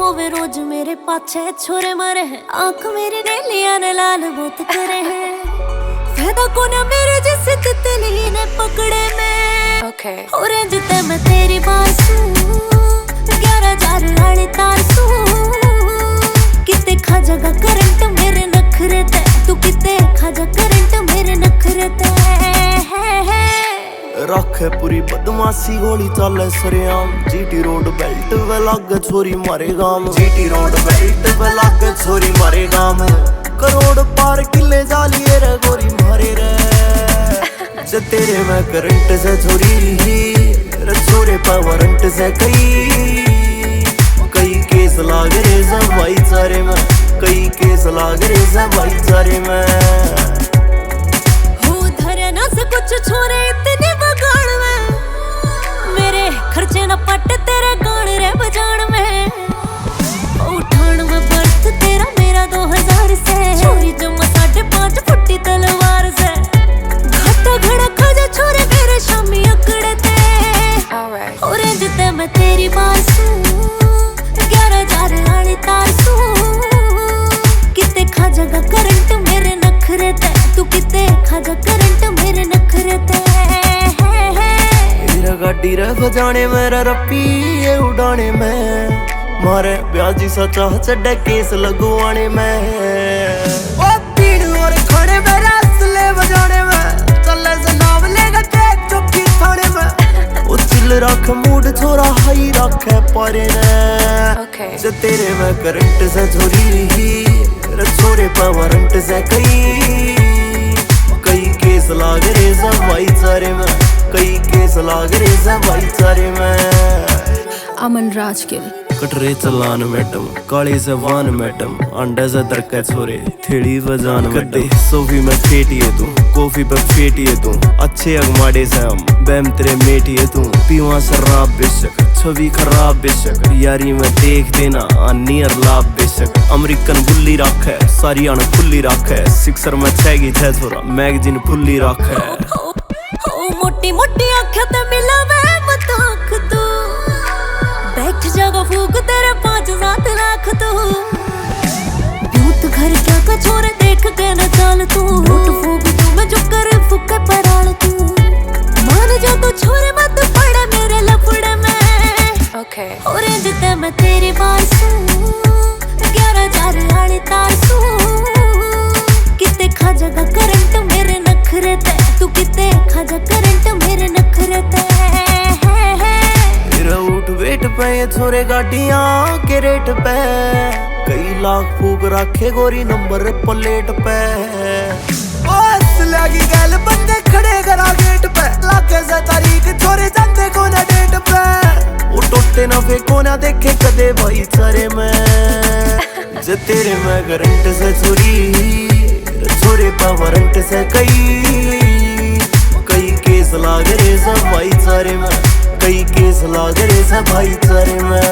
होवे रोज मेरे पाछे छोरे मरे हैं, आंख मेरी नीलियां ने लाल बहुत करे हैं। फायदा को ना मेरे जैसे तितली ने पकड़े में। ऑरेंज ते मैं तेरी बासू 11,000 वाली तारसू। किते खा जगा करंट मेरे नखरे ते, तू किते खा जा करंट मेरे नखरे ते। रखे पूरी बदमाशी गोली चले सरेआम। जीटी रोड बेल्ट पे लागे छोरी मारे गाम। जीटी रोड बेल्ट पे लागे छोरी मारे गाम। करोड़ पार किले जालिए रे गोरी मारे रे। जे तेरे में करंट से छोरी रे छोरे पर वारंट से कई केस लाग रे सब भाईचारे में। कई केस लाग रे सब भाईचारे में। हो धरे ना से कुछ छोरे इतने बगाड़ में, मेरे खर्चे न पट तेरे गान रे बजान में। उठान में बर्थ तेरा मेरा 2000 से, छोरी जमा 5.5 फुटी तलवार से। घाटा घड़ा खा छोरे मेरे शामी अकड़े थे। ऑरेंज ते मैं तेरी बासू 11,000 वाली तारसू। किते खा जगा करंट मेरे नखरे ते, तू किते खा जा करंट मेरे नखरे ते। मेरा गाड़ी रे बजाने मेरा रप्पी ये उड़ाने में। मारे ब्याजी सा चाह चढ़े केस लगवाने में। ओ पीड़ और खड़े में रसले बजाने में। चले से नाम लेगा टेक चौकी थाने में। ओ चिल रख मूड छोरा हाई रखे पारे ने। जे तेरे में करंट से छोरी रे छोरे पर वारंट से कई केस लाग रे सब भाईचारे में। कई केस लाग रे सब भाईचारे में। अमन राजगिल कटरे चलान मैडम, काले से वान मैडम। अंडे से दरके छोरे थेड़ी बजान मैडम। सोफी में फेटिए तू, कॉफी पे फेटिए तू। अच्छे अगमाडे से हम बैम तेरे मेटिए तू। पीवा शराब बेशक, छवि खराब बेशक। यारी में देख देना नियर लाभ बेशक। अमेरिकन बुल्ली रख है, सारी अन खुली रख है। सिक्सर में छैगी थे छोरा, मैगजीन फुल्ली रख है। मोटी मोटी आँखें ते मिलावे मत आँख तू। बैठ जागा फूक तेरे 5-7 लाख तू। भूत घर क्या का छोरे देख के न चाल तू। लूट फूक तू मैं जो कर फूके पराल तू। मान जा तू छोरे मत पड़े मेरे लफड़े में। ऑरेंज ते मैं तेरी बासू 11,000 वाली तारसू। किते खा जगा करंट मेरे नखरे ते, तू किते खा जा करंट मेरे नखरे ते। उठ वेट पे ये छोरे गाड़ियां के रेट पे। कई लाख फूक रखे गोरी नंबर प्लेट पे। लगी गल बंदे खड़े करा गेट पे। लागे से तारीख छोरे जाते को ना डेट पे। वो टोटे ना फेंको ना देखे कदे भाईचारे में। जे तेरे में करंट से छोरी छोरे पर वारंट से कई केस लाग रे सब भाईचारे में। कई केस लाग रे सब भाईचारे में।